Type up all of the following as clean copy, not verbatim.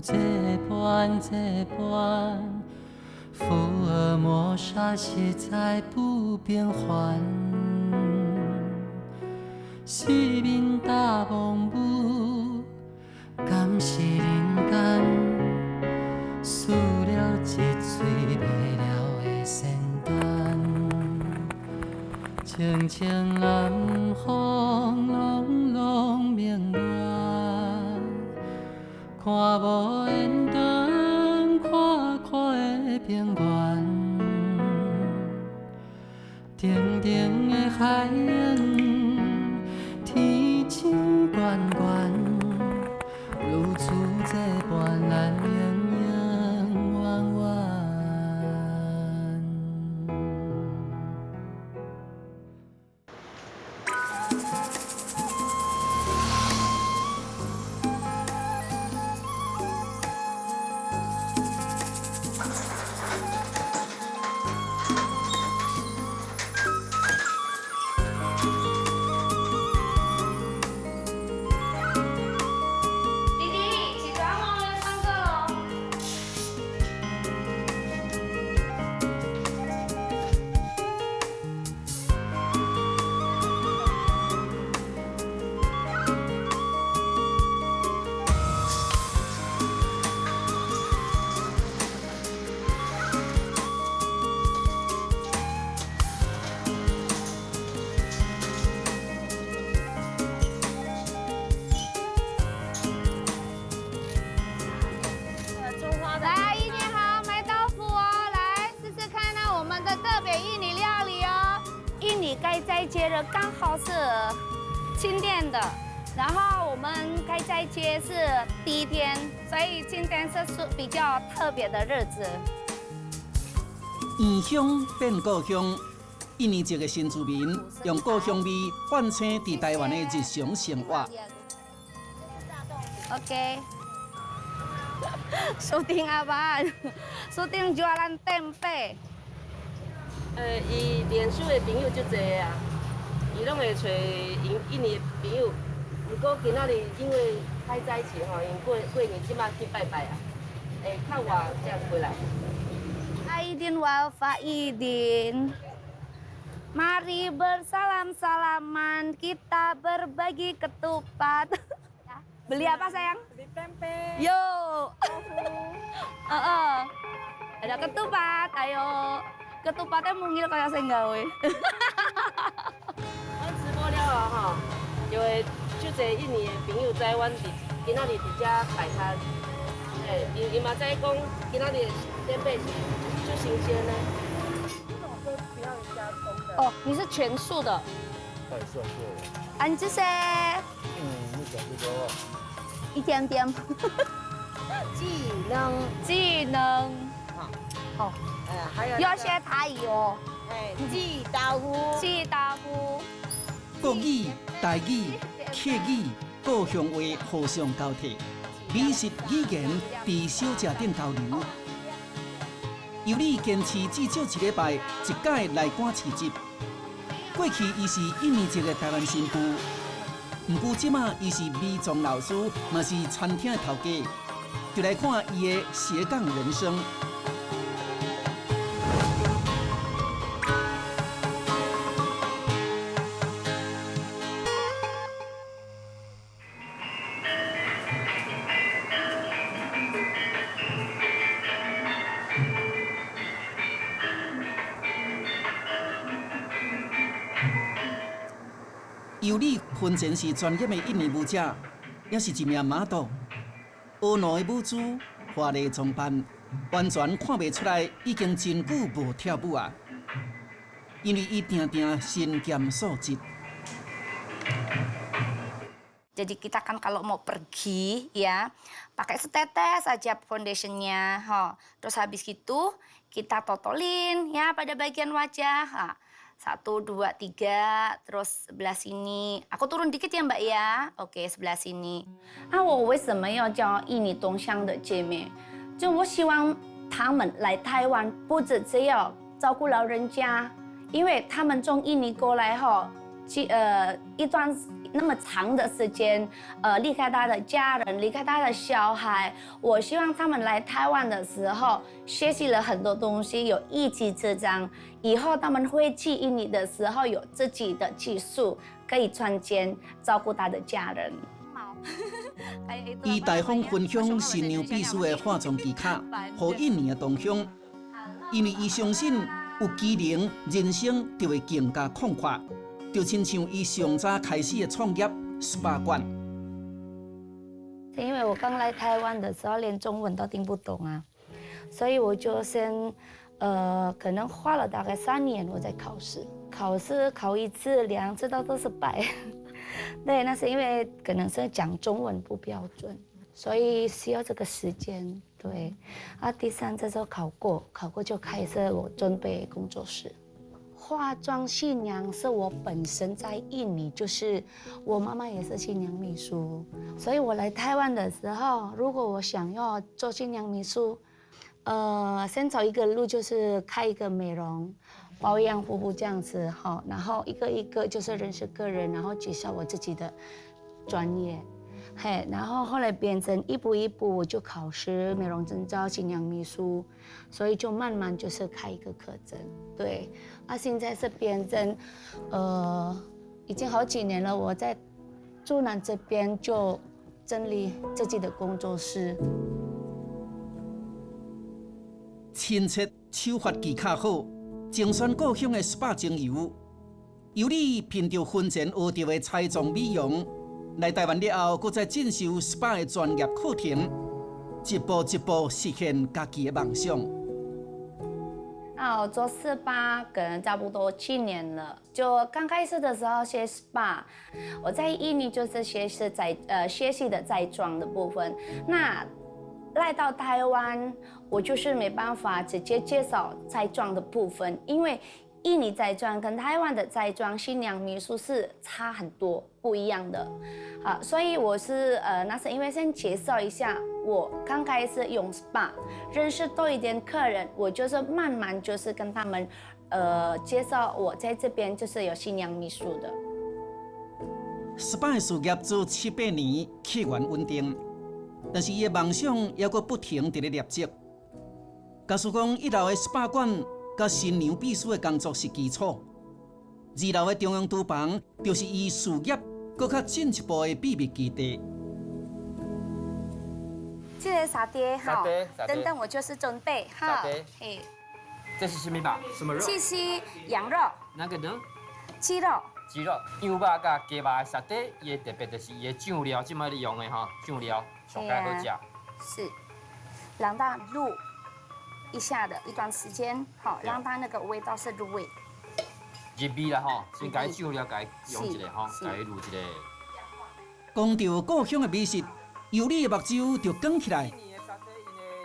这般这般，福尔摩沙实在不平凡。四面大梦舞，敢是人间？输了一嘴卖了的仙丹，清清暗风拢拢明月，看无缘灯，看看的平原，静静的海涌。天星悬悬，如此这般咱永永远远。开斋街的刚好是庆典的，然后我们开斋街是第一天，所以今天是比较特别的日子。异乡变故乡，印尼籍的新住民用故乡味唤醒在台湾的日常生活。OK， syuting apaan？ syuting jualan tempe。伊脸书的朋友足侪啊，伊拢会找印尼的朋友。不过今仔日因为开斋节吼，因过年即马去拜拜啊，会较晚才回来。Aidin wal faidin. Mari bersalam-salaman, kita berbagi ketupat. Beli apa sayang? Beli tempe. Yo. Ada ketupat, ayo. Ketupatnya mungil kayak saya gawe. 我直播了后吼，就会足侪印尼的朋友知阮今仔日伫遮摆摊。伊嘛知讲今仔日天贝是足新鲜的。这种都不要加工的。哦，你是全素的。太帅气了。安这些你讲这个话。一点点。技能。好。还有要学台语哦。鸡豆腐。鸡豆腐。国语、台语、客语、故乡话互相交替，美食语言在小吃店交流。由你坚持至少一礼拜一届来赶市集。过去伊是印尼籍的台湾新妇，不过即马伊是美妆老师，嘛是餐厅的头家。就来看伊的斜杠人生。由你婚前是专业的印尼舞者，也是一名马导。婀娜的舞姿，华丽装扮，完全看不出来已经真久无跳舞啊！因为伊定定身兼数职。Jadi kita kan kalau mau pergi ya pakai setetes aja foundationnya, terus habis gitu kita totolin ya pada bagian wajah. 1, 2, 3, terus sebelah sini. Aku turun dikit ya Mbak ya. Oke, sebelah sini. 我为什么要教印尼东乡的姐妹？就我希望她们来台湾，不止只有照顾老人家，因为他们从印尼过来后，一段那么长的时间，离开他的家人，离开他的小孩。我希望他们来台湾的时候，学习了很多东西，有一技之长。以后他们回去印尼的时候，有自己的技术，可以传承，照顾他的家人。伊大方分享新娘秘书的化妆技巧，予印尼的同乡，因为伊相信有技能，人生就会更加广阔。就亲像伊上早开始的创业 SPA 馆。因为我刚来台湾的时候，连中文都听不懂啊，所以我就先，可能花了大概3年我在考试，考1次、2次都失败。对，那是因为可能是讲中文不标准，所以需要这个时间。对，第3次就考过就开始我准备工作室。化妆新娘是我本身在印尼，就是我妈妈也是新娘秘书，所以我来台湾的时候，如果我想要做新娘秘书，先走一个路就是开一个美容、保养服务这样子哈，然后一个一个就是认识个人，然后介绍我自己的专业。嘿，然后后来变成一步一步，我就考试美容证照、新娘秘书，所以就慢慢就是开一个课程。对，现在是变成，已经好几年了。我在竹南这边就整理自己的工作室。亲切手法技巧好，精选故乡的 SPA 精油，由你凭着婚前学到的彩妆美容。来台湾了后，搁再进修 SPA 的专业课程，一步一步实现家己的梦想。我做SPA可能差不多7年了。就刚开始的时候学SPA，我在印尼就是学习的在妆的部分。那来到台湾，我就是没办法直接介绍在妆的部分，因为印尼在妆跟台湾的在妆新娘秘书是差很多，不一样的。所以我是那是因为先介绍一下，我刚开始用 SPA， 认识多一点客人，我就是慢慢就是跟他们介绍我在这边就是有新娘秘书的。SPA 的事业做7、8年，客源稳定，但是伊的梦想还阁不停伫咧立即。假使讲1楼的 SPA 馆，甲新娘秘书的工作是基础，2楼的中央厨房就是伊事业搁较进一步的秘密基地。这个沙爹哈，沙爹等等我就是准备哈。沙爹嘿，这是什么吧？什么肉？这是羊肉、哪个呢？鸡肉。鸡肉、羊肉甲鸡肉的沙爹，伊的特别就是伊的酱料，即摆你用的哈，酱料上盖好食。是，让它入一下的一段时间，好，让它那个味道是入味。入味啦吼，先甲酱料甲用一下吼，甲入一下。讲到故乡的美食，由你的目睭就光起来。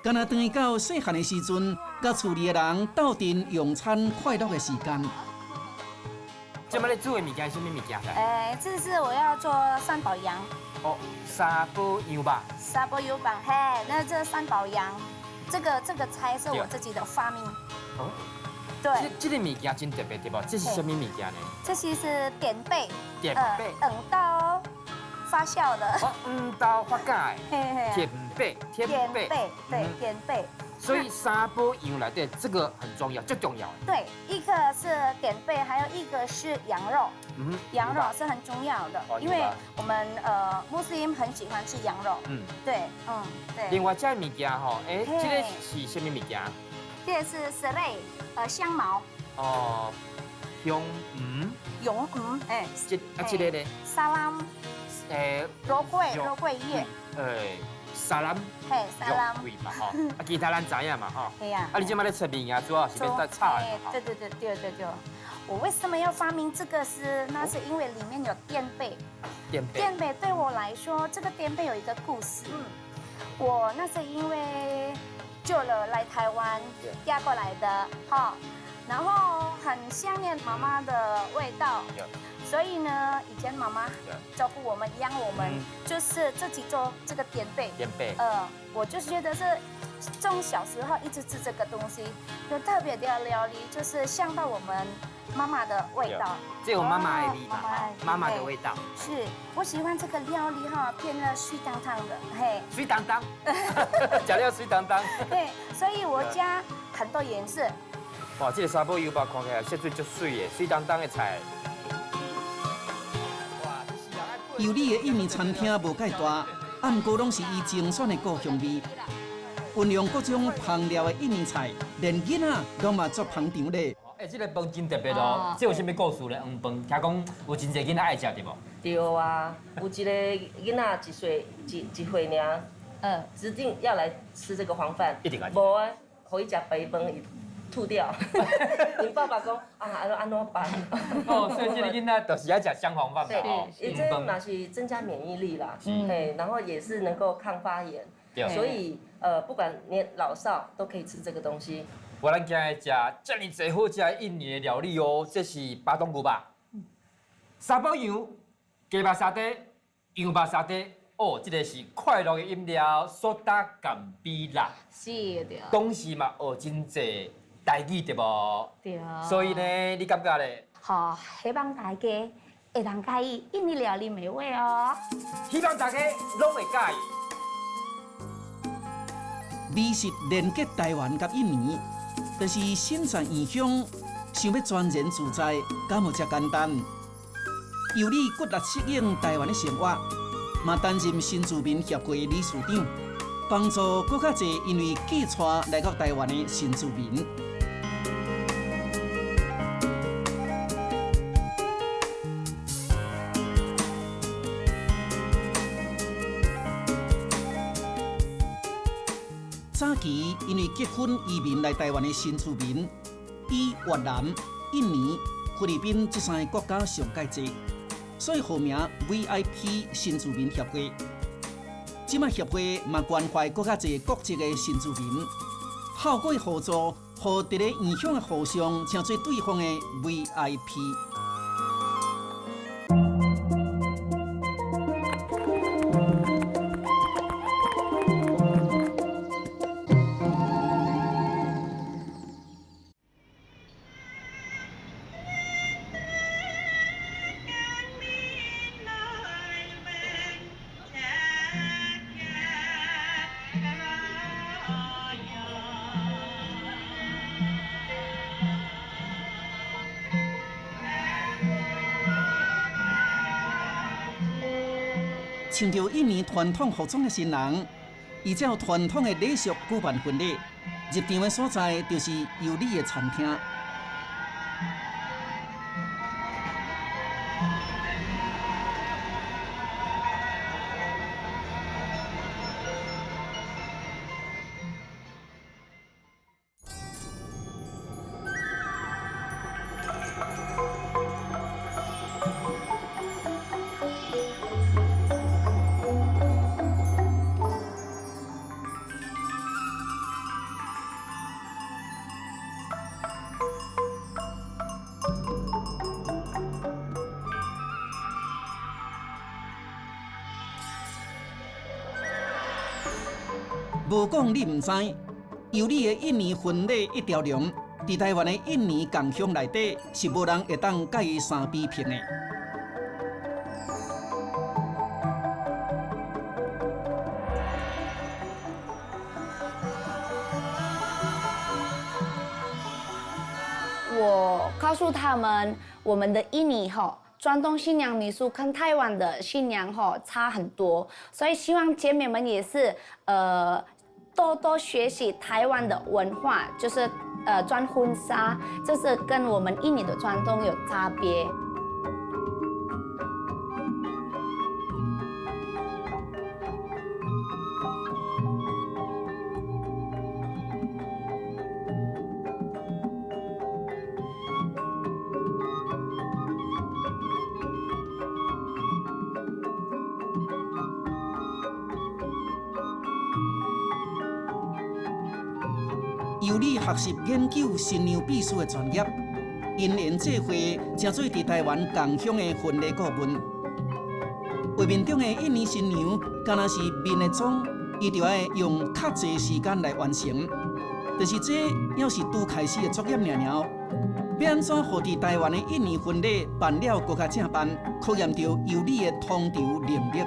敢若回到细汉的时阵，甲厝里的人斗阵用餐快乐的时间。即摆你煮的物件是什么物件？这是我要做3宝羊。哦，3宝羊吧。3宝羊吧，嘿，那这3宝羊，这个菜是我自己的发明。哦。对。这个物件真特别对不？这是什么物件呢？这些是点贝。点贝。黄豆发酵的。哦，黄豆发酵的。嘿嘿。点贝。对，点贝。所以3宝羊内底这个很重要，最重要的。对，一个是点贝，还有一个是羊肉。羊肉是很重要的，因为我们穆斯林很喜欢吃羊肉。对，对。另外这物件吼，这个是什么物件？这个是蛇类，香茅。哦，香这个呢？沙拉。肉桂叶。沙拉。嘿，沙拉。肉桂嘛吼，其他咱知影嘛吼。对呀。你今麦咧吃面啊，主要是要在炒的。对。我为什么要发明这个是？那是因为里面有垫贝。垫贝对我来说，这个垫贝有一个故事。我那是因为久了来台湾嫁过来的哈，然后很想念妈妈的味道，所以呢，以前妈妈照顾我们、养我们，就是自己做这个垫贝。我就是觉得是从小时候一直吃这个东西，有特别的料理，就是想到我们妈妈的味道。这有妈妈的味哦妈妈的道，妈妈的味道，是我喜欢这个料理哈，偏了水汤汤的，嘿，水当当，食了水当当。对，所以我加很多颜色。哇，这个沙煲油包看起来色水足水的，水当当的菜。哇，这是啊爱配由你的印尼餐厅无介大，不过拢是伊精选的故乡味，运用各种烹调的印尼菜，连囡仔拢嘛做捧场咧。这个饭真特别哦，这有啥物故事咧？饭，听讲有真侪囡仔爱食对无？对啊，有一个囡仔一岁尔，指定要来吃这个黄饭，一定要吃无啊，互伊食白饭，伊吐掉。因爸爸讲啊，安怎办？哦，所以这个囡仔就是爱食香黄饭对吧？哦，也这嘛是增加免疫力啦，嘿，然后也是能够抗发炎，对所以不管年老少都可以吃这个东西。我咱今日食遮尔济好食的印尼的料理哦，这是巴东牛吧？沙煲羊、鸡肉沙爹、羊肉沙爹。哦，这个是快乐的饮料，苏打甘比辣。是的，讲是嘛学真济台语对无？对。所以呢，你感觉咧？好，希望大家会当介意印尼料理美味哦。希望大家拢会介意。美食连接台湾甲印尼，就是身在异乡，想要全然自在，敢有遮简单？由你骨力适应台湾的生活，嘛担任新住民协会理事长，帮助更较侪因为寄厝来到台湾的新住民。早期因为结婚移民来台湾的新住民，以越南、印尼、菲律宾这三个国家上介济，所以号名 VIP 新住民协会。即卖协会嘛关怀更较侪国籍的新住民，透过合作，互伫咧异乡的互相成做对方的 VIP。穿着印尼传统服装的新人，依照传统的礼俗举办婚礼。入场的所在就是由你的餐厅。无讲你唔知，由你的印尼婚礼一条龙，伫台湾的印尼共乡内底是无人会当甲伊相比拼的。我告诉他们，我们的印尼传统新娘民俗跟台湾的新娘差很多，所以希望姐妹们也是多多学习台湾的文化，就是穿婚纱，这是跟我们印尼的传统有差别。由你学习研究新娘秘书的专业，因缘际会，成做伫台湾共乡的婚礼顾问。画面中的印尼新娘，敢若是面的妆，伊就要用较侪时间来完成。但是这要是拄开始的作业尔。要安怎让伫台湾的印尼婚礼办了搁较正办，考验到尤里的统筹能力。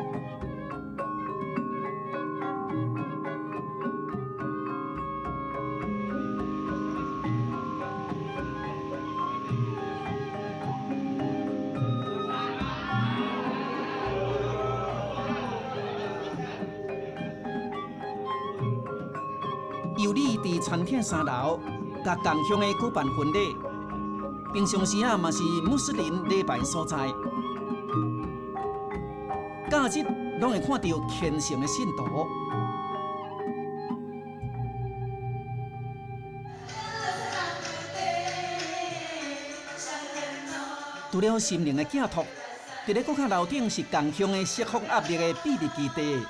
尤里伫餐厅3楼，甲共乡的举办婚礼。平常时啊，嘛是穆斯林礼拜所在。假日拢会看到虔诚的信徒。除了心灵的寄托，伫咧搁较楼顶是共乡的释放压力的秘密基地。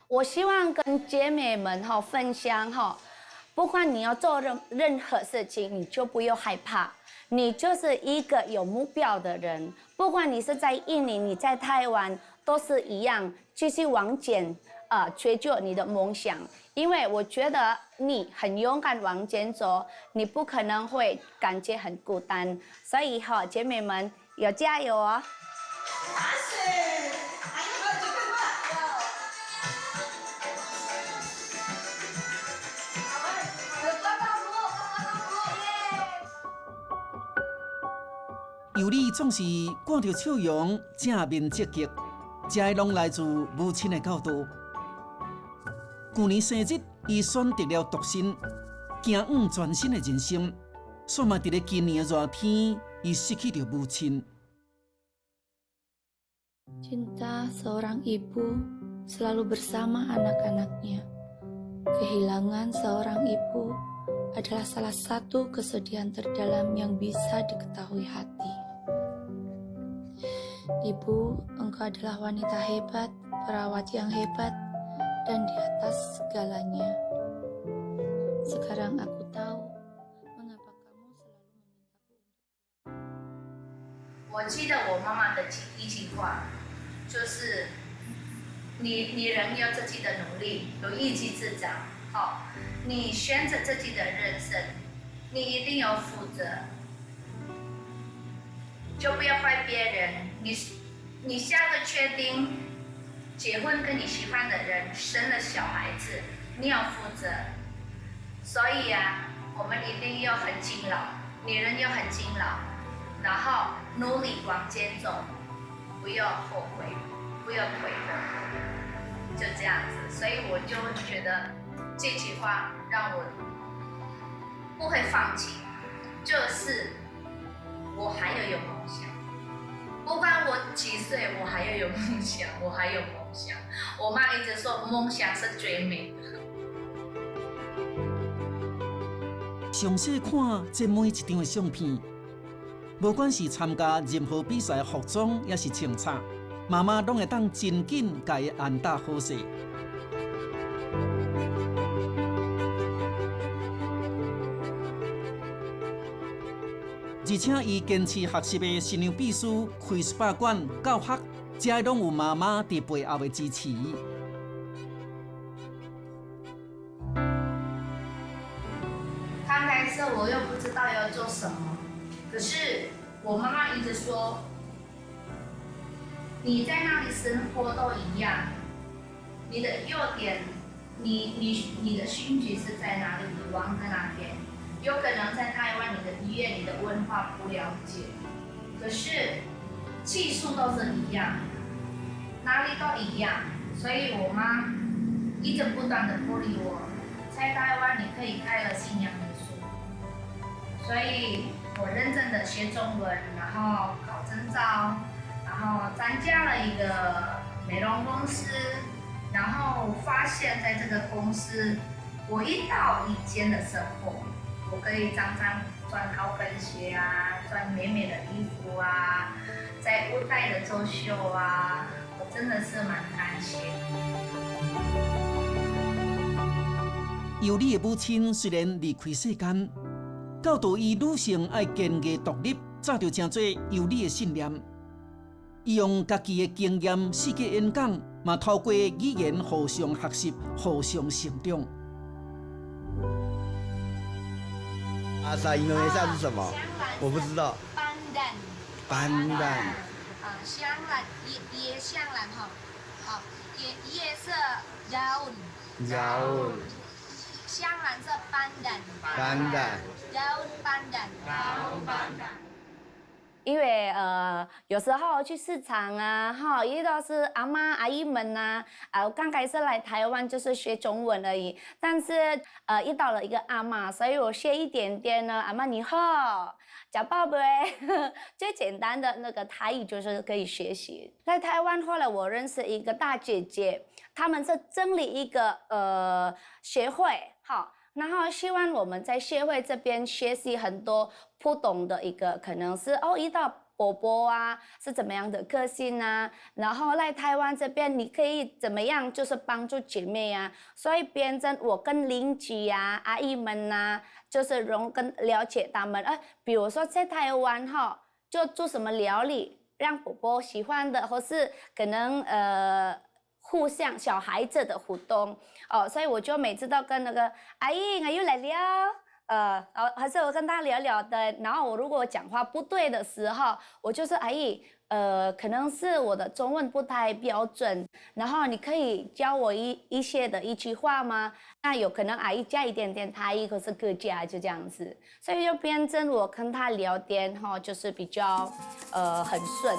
我希望跟姐妹们分享不管你要做任何事情，你就不用害怕，你就是一个有目标的人。不管你是在印尼，你在台湾，都是一样，继续往前追求你的梦想。因为我觉得你很勇敢往前走，你不可能会感觉很孤单。所以姐妹们要加油哦！尤里总是赶着笑容，正面积极，这个拢来自母亲的教导。去年生日，伊选择了独身，行往全新的人生。煞嘛，伫咧今年的热天，伊失去了母亲。Cinta seorang ibu selalu bersama anak-anaknya. Kehilangan seorang ibu adalah salah satu kesedihan terdalam yang bisa diketahui hati. Ibu, engkau adalah wanita hebat, perawat yang hebat, dan di atas segalanya. Sekarang aku tahu mengapa kamu selalu memintaku untuk 我记得我妈妈的一句话，就是你人有自己的努力，有一技之长，你选择自己的人生，你一定要负责，就不要怪别人。你下个决定，结婚跟你喜欢的人，生了小孩子，你要负责。所以我们一定要很勤劳，女人要很勤劳，然后努力往前走，不要后悔，不要退步，就这样子。所以我就觉得这句话让我不会放弃，就是我还要有梦想，不管我几岁，我还要有梦想，我还有梦想。我妈一直说梦想是最美的。详细看这每一张的相片，无管是参加任何比赛服装，也是清擦，妈妈拢会当真紧甲伊安搭好势。而且伊坚持学习的新娘秘书、开 SPA 馆、教学，这拢有妈妈伫背后的支持。刚开始我又不知道要做什么，可是我妈妈一直说，你在哪里生活都一样，你的优点，你的兴趣是在哪里，你往在哪边。有可能在台湾，你的语言、你的文化不了解，可是技术都是一样，哪里都一样。所以我妈一直不断的鼓励我，在台湾你可以开了新娘美术，所以我认真的学中文，然后考证照，然后参加了一个美容公司，然后发现在这个公司，我一到以前的生活。我可以常常穿高跟鞋穿美美的衣服在舞台的走秀我真的是蛮感谢。尤里的母亲虽然离开世间，教导伊女性爱坚毅独立，早就成做尤里的信念。伊用家己的经验、世界演讲，嘛透过语言互相学习、互相成长。阿萨印度尼西亚是什么？我不知道。pandan。pandan。香兰椰香兰哈，好，椰是 daun。daun。香兰是 pandan。pandan。daun pandan。因为有时候去市场啊，哈，遇到是阿妈阿姨们呐，我刚开始来台湾就是学中文而已，但是遇到了一个阿妈，所以我学一点点呢。阿妈你好，叫宝贝，最简单的那个台语就是可以学习。在台湾后来我认识一个大姐姐，他们是成立一个协会，好。然后希望我们在协会这边学习很多不同的一个，可能是遇到伯伯啊是怎么样的个性啊，然后来台湾这边你可以怎么样，就是帮助姐妹啊，所以变成我跟邻居啊、阿姨们啊，就是了解他们，比如说在台湾哈，就做什么料理让伯伯喜欢的，或是可能互相小孩子的互动所以我就每次都跟那个阿姨来聊，还是我跟她聊聊的。然后我如果讲话不对的时候，我就说阿姨，可能是我的中文不太标准，然后你可以教我一些的一句话吗？那有可能阿姨加一点点台语，或是客家，就这样子，所以就变成我跟她聊天就是比较很顺。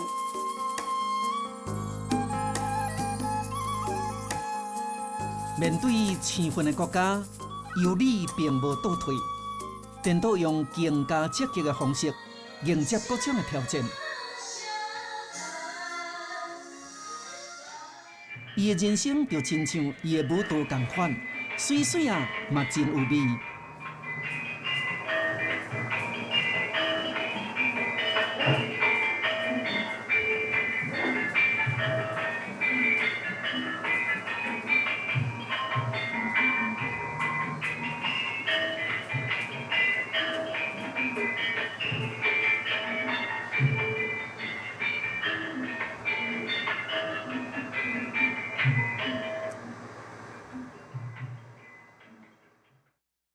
面对青分的国家，尤里并无倒退，颠倒用更加积极的方式迎接各种的挑战。伊的人生就亲像伊的舞蹈同款，水水啊嘛真有味。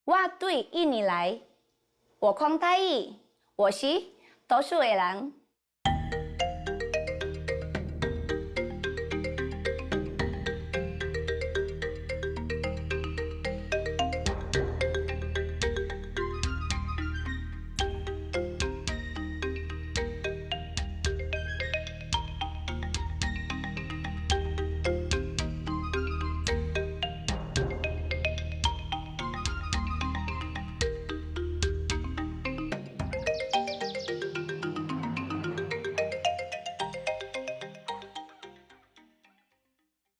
我对印尼来，我看台语，我是多数的人。